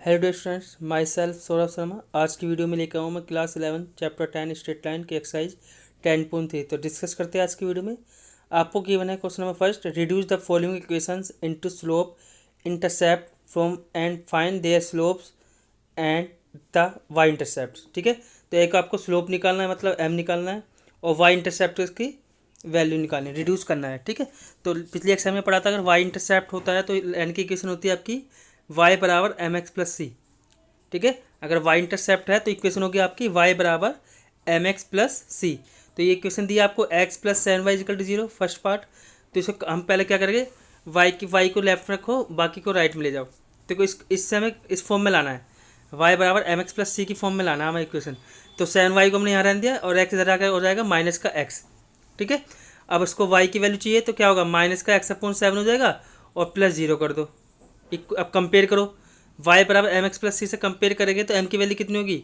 Hello dear students, myself Saurabh Sharma. आज की video में लेकर आऊँ मैं क्लास 11 चैप्टर 10 स्ट्रेट लाइन की एक्सरसाइज 10.3। तो डिस्कस करते हैं आज की वीडियो में। आपको गिवन है question number first, reduce the following equations into slope intercept from and find their slopes and the Y intercept. ठीक है, तो एक आपको स्लोप निकालना है, मतलब एम निकालना है, और वाई इंटरसेप्ट की वैल्यू निकालनी है, रिड्यूस करना है। ठीक है, तो पिछली एक्सरसाइज में पढ़ा था, अगर वाई इंटरसेप्ट होता है तो एन की इक्वेशन होती है आपकी y बराबर एम एक्स प्लस सी। ठीक है, अगर y इंटरसेप्ट है तो इक्वेशन होगी आपकी y बराबर एम एक्स प्लस सी। तो ये इक्वेशन दी है आपको x plus seven Y equal to zero, first part. तो इसको हम पहले क्या करेंगे, y को लेफ्ट रखो, बाकी को राइट में ले जाओ। तो इससे हमें इस फॉर्म में लाना है, y बराबर एम एक्स प्लस सी की फॉर्म में लाना है हमें इक्वेशन। तो सेवन वाई को हमने यहाँ रहने दिया और x इधर आकर हो जाएगा माइनस का x। ठीक है, अब इसको y की वैल्यू चाहिए तो क्या होगा, माइनस का x अपॉन सेवन हो जाएगा और प्लस जीरो कर दो। अब कंपेयर करो, y बराबर एम एक्स प्लस सी से कंपेयर करेंगे तो m की वैल्यू कितनी होगी,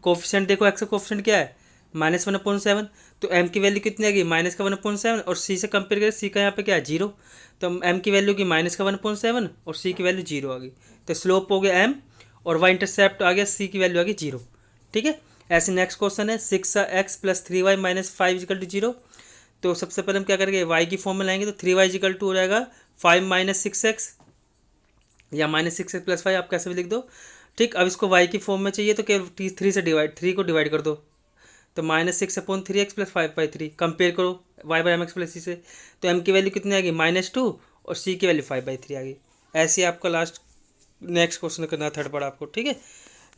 कोफिशिएंट देखो, x का कोफिशिएंट क्या है, माइनस वन अपॉइंट सेवन। तो m की वैल्यू कितनी आएगी, माइनस का वन अपॉइंट सेवन, और c से कंपेयर करें, c का यहाँ पे क्या है, जीरो। तो m की वैल्यू की माइनस का वन अपॉइंट सेवन और c की वैल्यू जीरो आ गई। तो स्लोप हो गया m और y इंटरसेप्ट आ गया, c की वैल्यू आ गई जीरो। ठीक है, ऐसे नेक्स्ट क्वेश्चन है, six X plus three Y minus five equal to zero. तो सबसे पहले हम क्या करेंगे, y की फॉर्म में लाएंगे, तो थ्री वाई इजिकल टू हो जाएगा फाइव माइनस सिक्स एक्स, या minus six X plus five, आप कैसे भी लिख दो। ठीक, अब इसको y की फॉर्म में चाहिए तो केवल थ्री से डिवाइड, थ्री को डिवाइड कर दो, तो minus six upon three x plus five by three. Compare करो y by M X plus C से, तो m की वैल्यू कितनी आ गई, माइनस टू, और c की वैल्यू फाइव बाई थ्री आ गई। ऐसे ही आपका लास्ट नेक्स्ट क्वेश्चन करना है, थर्ड पार्ट आपको। ठीक है,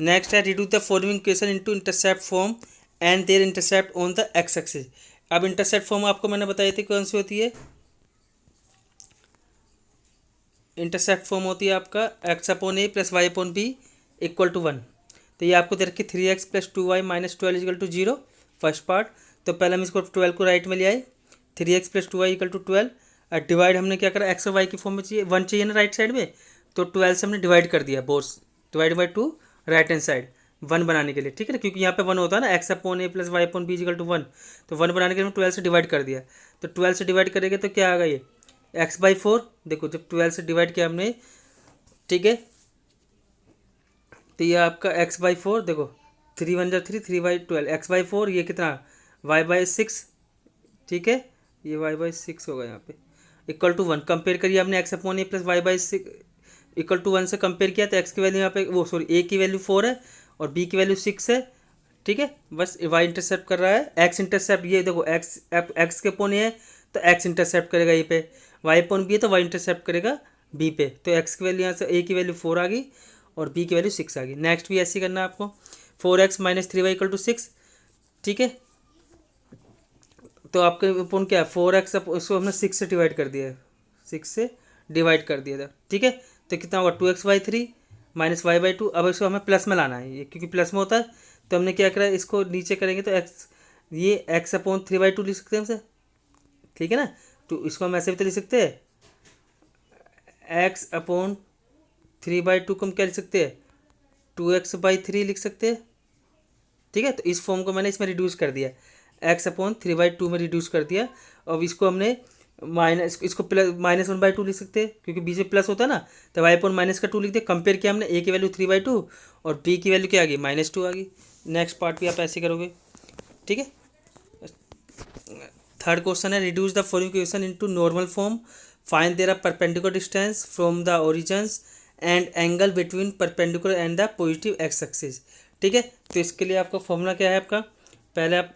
नेक्स्ट है, reduce the following equation into intercept form and their intercept on the x axis. अब इंटरसेप्ट फॉर्म आपको मैंने बताई थी कौन सी होती है, इंटरसेप्ट फॉर्म होती है आपका x upon a plus y upon b equal to one. तो ये आपको दे रखी three x plus two y minus twelve equal to zero, first part. तो पहले हम इसको ट्वेल्व को राइट में ले आए, three x plus two y equal to twelve, और डिवाइड हमने क्या करा, एक्स और वाई की फॉर्म में चाहिए, वन चाहिए ना राइट साइड में, तो ट्वेल्व से हमने डिवाइड कर दिया, बोर्स divide by two right hand side, one बनाने के लिए। ठीक है ना, क्योंकि यहाँ पे वन होता है ना, x upon a plus y upon b equal to one, तो वन बनाने के लिए ट्वेल्व से डिवाइड कर दिया। तो ट्वेल्व से डिवाइड करेंगे तो क्या आ गया, ये एक्स बाई फोर। देखो जब ट्वेल्व से डिवाइड किया हमने, ठीक है, तो ये आपका एक्स बाई फोर, देखो थ्री वन जब three, three by twelve, x by four, ये कितना, वाई बाई सिक्स। ठीक है, ये वाई बाई सिक्स होगा यहाँ पे, इक्वल टू वन। कंपेयर करिए हमने x upon a plus y by six equal to one से कंपेयर किया, तो एक्स की वैल्यू यहाँ पे, वो सॉरी, ए की वैल्यू फोर है और बी की वैल्यू सिक्स है। ठीक है, बस वाई इंटरसेप्ट कर रहा है, एक्स इंटरसेप्ट, ये देखो एक्स के अपॉन ए है तो एक्स इंटरसेप्ट करेगा ये पे, वाई अपॉन बी है तो वाई इंटरसेप्ट करेगा बी पे। तो एक्स की वैल्यू यहाँ से, ए की वैल्यू फोर आ गई और बी की वैल्यू सिक्स आ गई। नेक्स्ट भी ऐसे ही करना है आपको, four x minus three y equal to six. ठीक है, तो आपके अपॉन क्या है, फोर एक्स, उसको हमने सिक्स से डिवाइड कर दिया है, सिक्स से डिवाइड कर दिया था। ठीक है, तो कितना होगा, two x by three minus y by two. अब इसको हमें प्लस में लाना है, ये क्योंकि प्लस में होता है, तो हमने क्या करा, इसको नीचे करेंगे तो एक्स, ये x upon three by to लिख सकते हैं हमसे। ठीक है ना, तो इसको हम ऐसे भी तो लिख सकते हैं, x upon three by to को हम क्या लिख सकते हैं, टू एक्स बाई थ्री लिख सकते हैं। ठीक है, तो इस फॉर्म को मैंने इसमें रिड्यूस कर दिया, x upon three by to में रिड्यूस कर दिया। अब इसको हमने माइनस, इसको plus minus one by to लिख सकते हैं, क्योंकि बी से प्लस होता है ना, तो वाई अपॉन माइनस का टू लिख दिया। कंपेयर किया हमने, ए की वैल्यू थ्री बाई टू और बी की वैल्यू क्या आ गई, माइनस टू आ गई। नेक्स्ट पार्ट भी आप ऐसे करोगे। ठीक है, थर्ड क्वेश्चन है, reduce the following equation into normal form, find their perpendicular distance from the origins and angle between perpendicular and the positive x axis. ठीक है, तो इसके लिए आपका फॉर्मूला क्या है, आपका पहले आप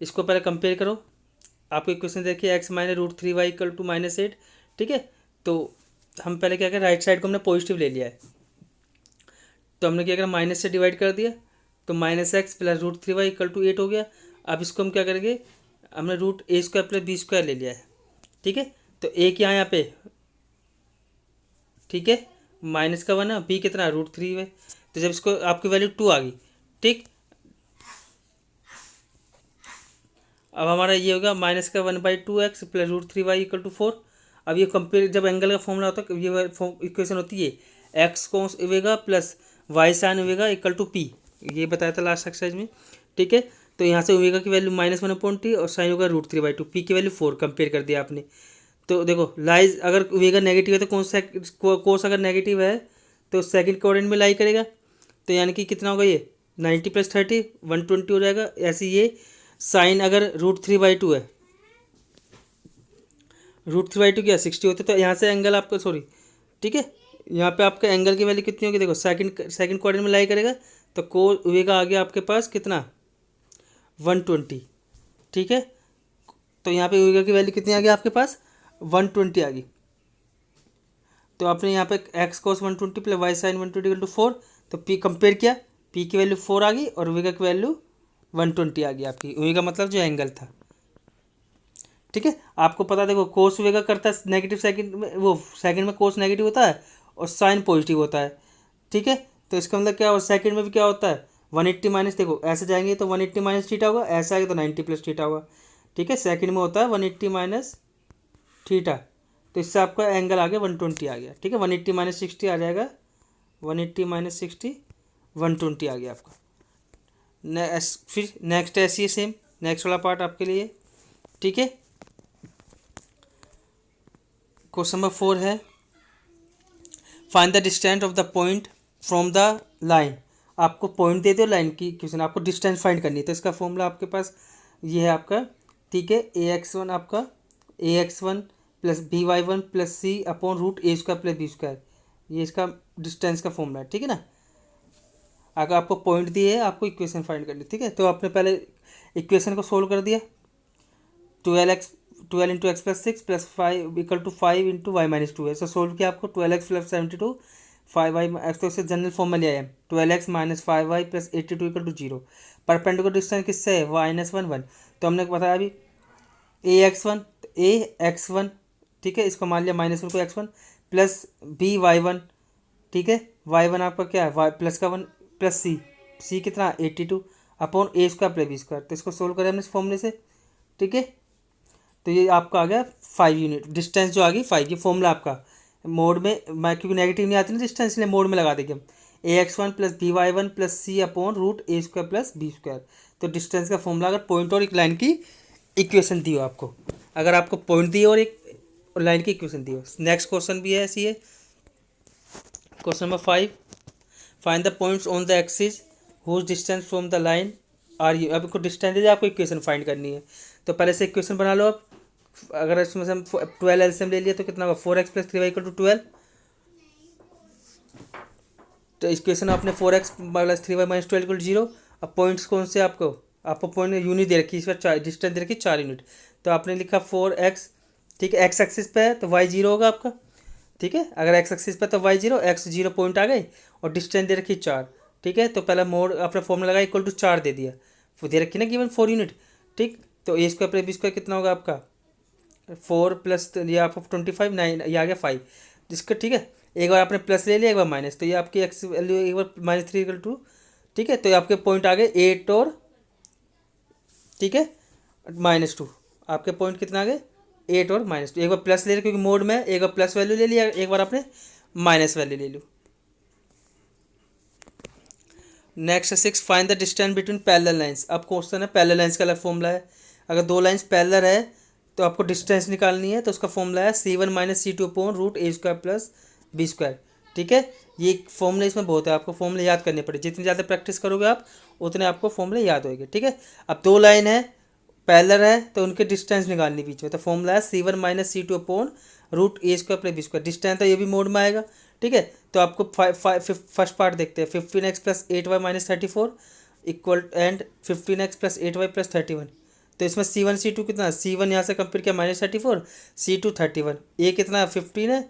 इसको पहले कंपेयर करो। आपको इक्वेशन देखिए, x minus root three y equal to minus eight. ठीक है, तो हम पहले क्या करें, राइट साइड को हमने पॉजिटिव ले लिया है, तो हमने क्या करा, माइनस से डिवाइड कर दिया, तो minus x plus root three y equal to eight हो गया। अब इसको हम क्या करेंगे, हमने root a square plus b square ले लिया है। ठीक है, तो ए क्या है यहाँ पे, ठीक है, माइनस का वन है, बी कितना, रूट थ्री है। तो जब इसको आपकी वैल्यू टू आ गई, ठीक, अब हमारा ये होगा माइनस का one by two x plus root three y equal to four. अब ये कंपेयर, जब एंगल का फॉर्मूला होता है, ये इक्वेशन होती है, एक्स कोस होगा प्लस वाई साइन होगा इक्वल टू पी, ये बताया था लास्ट एक्सरसाइज में। ठीक है, तो यहाँ से ओमेगा की वैल्यू माइनस वन अपॉइंट टी और साइन होगा root three by two, p की वैल्यू फोर, कंपेयर कर दिया आपने। तो देखो लाइज, अगर ओमेगा नेगेटिव है तो कौन सा, कोस अगर नेगेटिव है तो सेकंड कोऑर्डिनेट में लाई करेगा, तो यानी कि कितना होगा ये 90 + 30 120 हो जाएगा। ऐसे ये साइन अगर √3/2 है, √3/2 क्या 60 होता है, तो यहाँ से एंगल आपका सॉरी ठीक है, यहाँ पे आपका एंगल की वैल्यू कितनी होगी, देखो सेकंड कोऑर्डिनेट में लाई करेगा तो होगा आ गया आपके पास कितना 120, ठीक है। तो यहाँ पे ओमेगा की वैल्यू कितनी आ गई आपके पास 120 आ गई। तो आपने यहाँ पे x cos 120 + y sin 120 = 4, तो p कंपेयर किया, p की वैल्यू 4 आ गई और ओमेगा की वैल्यू 120 आ गई आपकी। ओमेगा मतलब जो एंगल था, ठीक है। आपको पता देखो कोस ओमेगा करता है नेगेटिव सेकंड में, वो सेकंड में कोस नेगेटिव होता है और साइन पॉजिटिव होता है, ठीक है। तो इसका मतलब क्या हो, सेकंड में भी क्या होता है 180 माइनस, देखो ऐसे जाएंगे तो 180 माइनस थीटा होगा, ऐसा आएगा तो 90 + थीटा होगा, ठीक है। सेकंड में होता है 180 माइनस थीटा, तो इससे आपका एंगल आ गया 120 आ गया, ठीक है। 180 माइनस 60 आ जाएगा, 180 माइनस 60 120 आ गया आपका। फिर नेक्स्ट ऐसी है सेम, नेक्स्ट वाला पार्ट आपके लिए, ठीक है। क्वेश्चन नंबर 4 है find the distance of the point from the line. आपको पॉइंट दे दो लाइन की क्वेश्चन, आपको डिस्टेंस फाइंड करनी है, तो इसका फॉर्मूला आपके पास ये है आपका, ठीक है। ax1 आपका ax1 + by1 + c/√a² + b², ये इसका डिस्टेंस का फॉर्मूला है, ठीक है ना। अगर आपको पॉइंट दिए है, आपको इक्वेशन फाइंड करनी है, ठीक है। तो आपने पहले इक्वेशन को सोल्व कर दिया, 12 × x + 6 + 5 = 5 × y - 2 है। सो सोल्व किया आपको 12x + 72 5y x, तो इससे जनरल फॉर्म में ले आए 12x - 5y + 82 = 0। परपेंडिकुलर डिस्टेंस किससे है -1 1, तो हमने बताया अभी ax1 ax1, ठीक है, इसको मान लिया -1 को x1 प्लस by1, ठीक है। y1 आपका क्या है y प्लस का 1 प्लस c कितना 82 अपॉन a² + b², तो इसको सोल्व करें हमने इस फॉर्मूले से, ठीक है। तो ये आपका आ गया 5 यूनिट, डिस्टेंस जो आ गई 5, ये फॉर्मूला आपका मोड में, मैं क्योंकि नेगेटिव नहीं आती ना डिस्टेंस, इसलिए मोड में लगा देंगे हम ax1 + by1 + c/√a² + b²। तो डिस्टेंस का फॉर्मूला अगर पॉइंट और एक लाइन की इक्वेशन दी हो आपको, अगर आपको पॉइंट दी और एक लाइन की इक्वेशन दी हो। नेक्स्ट क्वेश्चन भी है ऐसी है, question number 5 find the points on the axis whose distance from the line are you. अब आपको डिस्टेंस दे, आपको इक्वेशन फाइंड करनी है, तो पहले से इक्वेशन बना लो आप। अगर इसमें से हम 12 एलसीएम ले लिया तो कितना होगा 4x + 3y = 12, तो इक्वेशन आपने 4x + 3y - 12 = 0। अब पॉइंट्स कौन से आपको पॉइंट यूनिट दे रखी है, इस पर 4 डिस्टेंस दे रखी 4 यूनिट, तो आपने लिखा 4x, ठीक है। एक्स एक्सिस पे है तो y 0 होगा आपका, ठीक है। अगर एक्स एक्सिस पे तो y 0, x 0 पॉइंट आ गए और डिस्टेंस दे रखी 4, ठीक है। तो पहला मोड अपना फॉर्मूला लगा = 4 दे दिया, वो दे रखी ना गिवन 4 यूनिट, ठीक। तो a² + b² कितना होगा आपका 4 प्लस ये आपको 25 9, ये आ गया 5 जिसका, ठीक है। एक बार आपने प्लस ले लिया, एक बार माइनस, तो ये आपकी एक्स वैल्यू एक बार -3 = 2, ठीक है। तो ये आपके पॉइंट आ गए 8 और, ठीक है, -2, आपके पॉइंट कितना आ गए 8 और -2। एक बार प्लस ले लिया क्योंकि मोड में, एक बार प्लस वैल्यू ले लिया, एक बार आपने माइनस वैल्यू ले ली। Next 6 find the distance between parallel lines. अब क्वेश्चन है पैरेलल लाइंस का अलग फॉर्मूला है, अगर दो लाइंस पैरेलल है तो आपको डिस्टेंस निकालनी है, तो उसका फॉर्मूला है c1 - c2/√a² + b², ठीक है। ये फॉर्मूला इसमें बहुत है, आपको फॉर्मूले याद करने पड़े, जितनी ज़्यादा प्रैक्टिस करोगे आप उतने आपको फॉर्मूले याद होंगे, ठीक है। अब दो लाइन है पैरेलल है तो उनके डिस्टेंस निकालनी बीच में, तो फॉर्मूला है c1 - c2/√a² + b²। डिस्टेंस तो ये भी मोड में आएगा, ठीक है। तो आपको फर्स्ट पार्ट देखते हैं 15x + 8y - 34 equal and 15x + 8y + 31। तो इसमें c1 c2 कितना है, c1 यहाँ से कंपेयर किया -34, c2 31, a कितना 15 है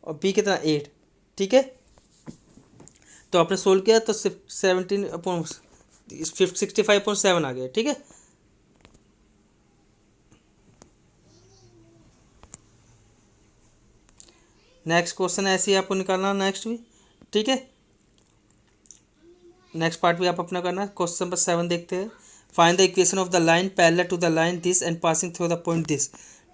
और b कितना 8, ठीक है। तो आपने सोल्व किया तो 65.7 आ गया, ठीक है। नेक्स्ट क्वेश्चन ऐसे ही आपको निकालना नेक्स्ट भी, ठीक है। नेक्स्ट पार्ट भी आप अपना करना। क्वेश्चन नंबर 7 देखते हैं find the equation of the line parallel to the line this and passing through the point this,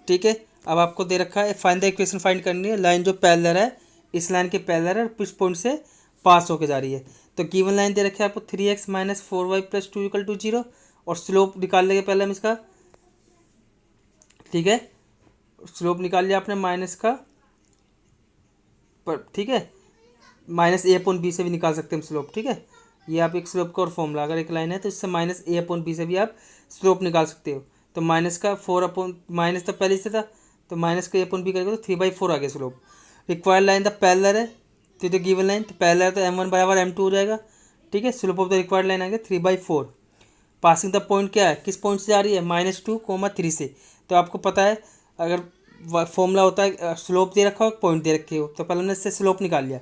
ठीक है। अब आपको दे रखा है फाइंड द इक्वेशन फाइंड करनी है, लाइन जो पैरेलल है इस लाइन के पैरेलल है और इस पॉइंट से पास होके जा रही है। तो गिवन लाइन दे रखी है आपको 3x - 4y + 2 = 0 और स्लोप निकाल लेंगे पहले हम इसका, ठीक है। स्लोप निकाल लिया आपने माइनस का, पर ठीक है माइनस ए अपॉन बी से भी निकाल सकते हैं हम स्लोप, ठीक है। ये आप एक स्लोप का और फॉर्मूला, अगर एक लाइन है तो इससे माइनस ए अपॉन बी से भी आप स्लोप निकाल सकते हो। तो माइनस का 4 अपॉन माइनस तो पहले से था, तो माइनस का ए अपॉन बी करेगा तो 3/4 आ गया slope. Required line the parallel है, तो जो गिवन लाइन तो पैरेलल है तो m1 बराबर m2 हो जाएगा, ठीक है। Slope of the required line आ गया 3/4। पासिंग द पॉइंट क्या है, किस पॉइंट से जा रही है, -2, 3 से। तो आपको पता है अगर फॉर्मूला होता है स्लोप दे रखा हो पॉइंट दे रखे हो, तो पहले हमने इससे स्लोप निकाल लिया,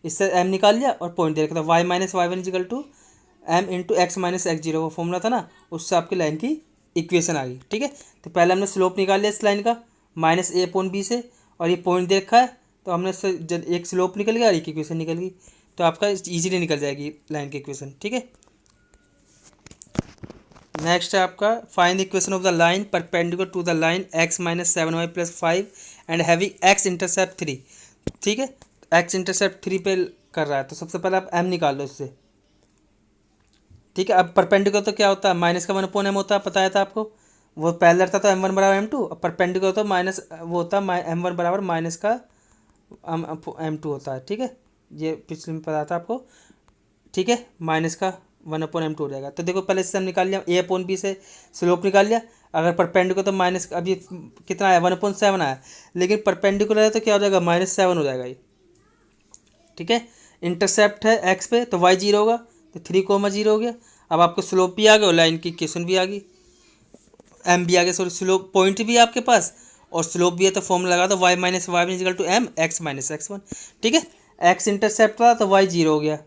इससे m निकाल लिया और पॉइंट दे रखा था y-y1 = m into x minus x0, वो फॉर्मूला था ना, उससे आपकी लाइन की इक्वेशन आ गई, ठीक है। तो पहले हमने स्लोप निकाल लिया इस लाइन का -a/b से, और ये पॉइंट दे रखा है तो हमने इससे एक स्लोप निकल गया और एक इक्वेशन निकल गई, तो आपका इजीली निकल जाएगी लाइन की इक्वेशन, ठीक है। नेक्स्ट है आपका find the equation of the line perpendicular to the line x - 7y + 5 and having x intercept 3, ठीक है। x इंटरसेप्ट 3 पे कर रहा है, तो सबसे पहले आप m निकाल लो इससे, ठीक है। अब परपेंडिकुलर तो क्या होता है, माइनस का 1/m होता है, बताया था आपको। वो पैरेलल था तो m1 बराबर m2, और परपेंडिकुलर तो माइनस वो होता है m1 बराबर माइनस का m2 होता है, ठीक है। ये पिछले में पता था आपको, ठीक है। माइनस का 1/m2 हो जाएगा। तो देखो पहले इससे हम निकाल लिया a/b से स्लोप निकाल लिया। अगर परपेंडिकुलर तो माइनस, अब ये कितना आया 1/7 आया, लेकिन परपेंडिकुलर है तो क्या हो जाएगा -7 हो जाएगा ये, ठीक है। इंटरसेप्ट है x पे तो y 0 होगा, तो 3, 0 हो गया। अब आपको स्लोप भी आ गया और लाइन की इक्वेशन भी आ गई, m भी आ गया, सॉरी स्लोप पॉइंट भी है आपके पास और स्लोप भी है, तो फॉर्मूला लगा दो y - y1 = m x - x1, ठीक है। x इंटरसेप्ट था तो y 0 हो गया,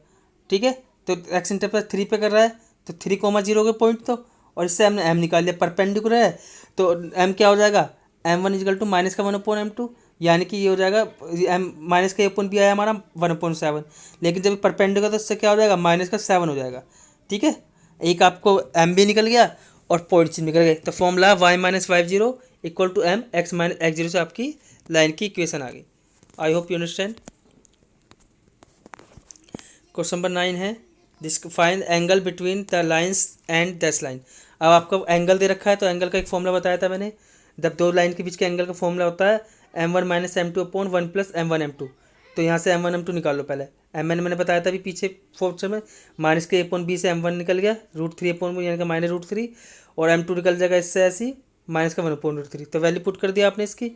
ठीक है। तो x इंटरसेप्ट 3 पे कर रहा है तो 3, 0 हो गया पॉइंट, तो और इससे हमने m निकाल लिया, परपेंडिकुलर है तो m क्या हो जाएगा, m1 = माइनस का 1/m2, यानी कि ये हो जाएगा m माइनस का a/b आया हमारा 1/7, लेकिन जब परपेंडिकुलर तो इससे क्या हो जाएगा माइनस का 7 हो जाएगा, ठीक है। एक आपको m भी निकल गया और पॉइंट्स निकल गए, तो formula y - y0 = m x - x0 से आपकी लाइन की इक्वेशन आ गई। आई hope you understand. Question number 9 है this find angle between the lines and this line. अब आपको एंगल दे रखा है तो एंगल का एक फॉर्मूला बताया था मैंने, जब दो लाइन के बीच के एंगल का फॉर्मूला होता है m1 - m2/1 + m1 m2। तो यहाँ से m1 m2 निकाल लो पहले, mn मैंने बताया था अभी पीछे फोर्थ में, माइनस के a/b से m1 निकल गया √3/, यानी कि -√3, और m2 निकल जाएगा इससे ऐसी माइनस का 1/√3। तो वैल्यू पुट कर दिया आपने इसकी,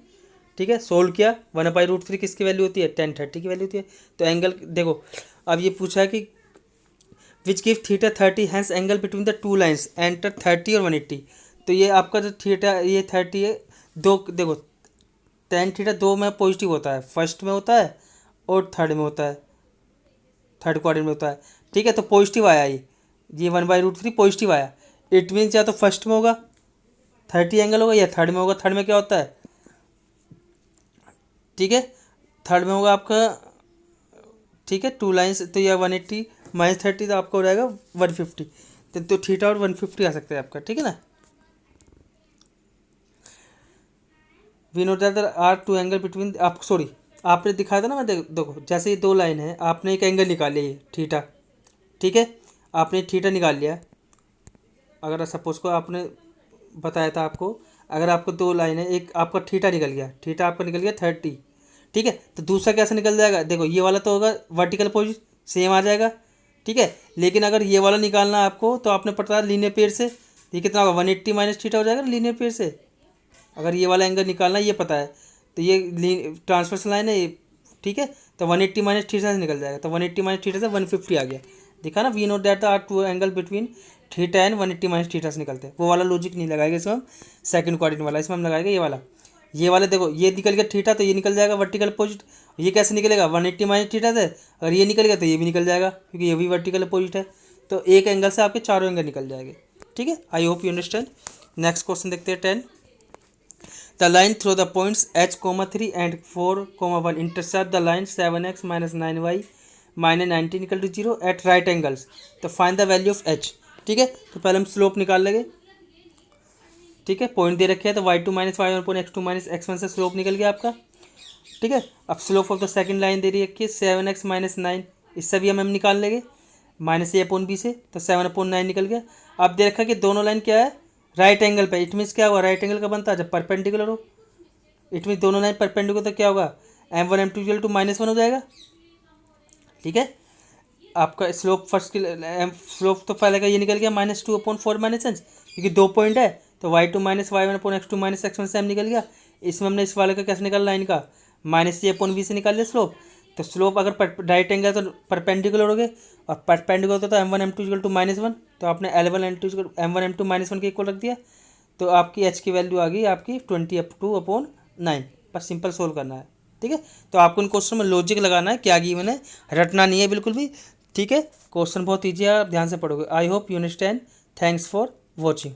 ठीक है। सोल्व किया, 1/√3 किसकी वैल्यू होती है, tan 30 की वैल्यू होती है। तो एंगल देखो, अब ये पूछा है कि which give theta 30, hence angle between the two lines enter 30 और 180। तो ये आपका जो थीटा ये 30 है, दो देखो tan थीटा दो में पॉजिटिव होता है, फर्स्ट में होता है और थर्ड में होता है, थर्ड क्वाड्रेंट में होता है, ठीक है। तो पॉजिटिव आया ये 1/√3 पॉजिटिव आया, इट मीन्स या तो फर्स्ट में होगा 30 एंगल होगा या थर्ड में होगा। थर्ड में क्या होता है, ठीक है, थर्ड में होगा आपका, ठीक है, टू लाइन्स तो यह 180 - 30 तो आपका हो जाएगा 150। तो थीटा और 150 आ सकता है आपका, ठीक है ना। We know that there are two angle between, आप सॉरी आपने दिखाया था ना, मैं देखो जैसे ये दो लाइन है, आपने एक एंगल निकाल लिया ये थीटा, ठीक है, आपने थीटा निकाल लिया। अगर सपोज को आपने बताया था आपको, अगर आपको दो लाइन है, एक आपका थीटा निकल गया, थीटा आपका निकल गया 30, ठीक है। तो दूसरा कैसे निकल जाएगा, देखो ये वाला तो होगा वर्टिकल पोजिशन सेम आ जाएगा, ठीक है। लेकिन अगर ये वाला निकालना है आपको तो आपने पता है लीनियर पेयर से, ये कितना होगा 180 माइनस थीटा हो जाएगा लीनियर पेयर से। अगर ये वाला एंगल निकालना है ये पता है, तो ये ट्रांसवर्स लाइन है ये, ठीक है। तो 180 माइनस थीटा से निकल जाएगा, तो 180 माइनस थीटा से 150 आ गया, दिखा ना। We know that are two angle between theta and 180 minus theta से निकलते हैं। वो वाला लॉजिक नहीं लगाएगा इसमें हम, सेकंड क्वाड्रेंट वाला इसमें हम लगाएगा ये वाला देखो ये निकल गया थीटा तो ये निकल जाएगा वर्टिकल अपोजिट। ये कैसे निकलेगा 180 माइनस थीटा से, अगर ये निकल गया तो ये भी निकल जाएगा क्योंकि ये भी वर्टिकल अपोजिट है। तो एक एंगल से आपके चारों एंगल निकल जाएंगे, ठीक है। I hope you understand. Next question देखते हैं 10। The line through the points h, 3 and 4, 1 intercept the line 7x - 9y - 19 = 0 at right angles. तो find the value of h, ठीक है। तो पहले हम स्लोप निकाल लेंगे, ठीक है। पॉइंट दे रखे हैं तो y2 - y1 x2 - x1 से स्लोप निकल गया आपका, ठीक है। अब slope of the second line दे रही है 7x - 9, इससे भी हम निकाल लेंगे -a/b से, तो 7/9 निकल गया। अब दे रखा है कि दोनों लाइन क्या है राइट एंगल पे, इट मीन्स क्या हुआ राइट एंगल का बनता है जब परपेंडिकुलर हो, इट मीन्स दोनों लाइन परपेंडिकुलर तो क्या होगा m1 m2 = -1 हो जाएगा, ठीक है। आपका स्लोप फर्स्ट की स्लोप तो पहले का ये निकल गया -2/4 क्योंकि 2 पॉइंट है तो y2 - y1/x2 - x1 से निकल गया। इसमें हमने इस वाले का कैसे निकाला, लाइन का -a/b से निकाल लिया स्लोप। तो स्लोप अगर राइट एंगल तो परपेंडिकुलर हो गए, और परपेंडिकुलर होता है m1 m2 = -1, तो आपने L1 L2 m1 m2 -1 के इक्वल रख दिया। तो आपकी h की वैल्यू आ गई आपकी 22/9। बस सिंपल सोल्व करना है, ठीक है। तो आपको इन क्वेश्चन में लॉजिक लगाना है, क्या गिवन है, रटना नहीं है बिल्कुल भी, ठीक है। क्वेश्चन बहुत ईजी है, आप ध्यान से पढ़ोगे। आई hope you understand. Thanks for watching.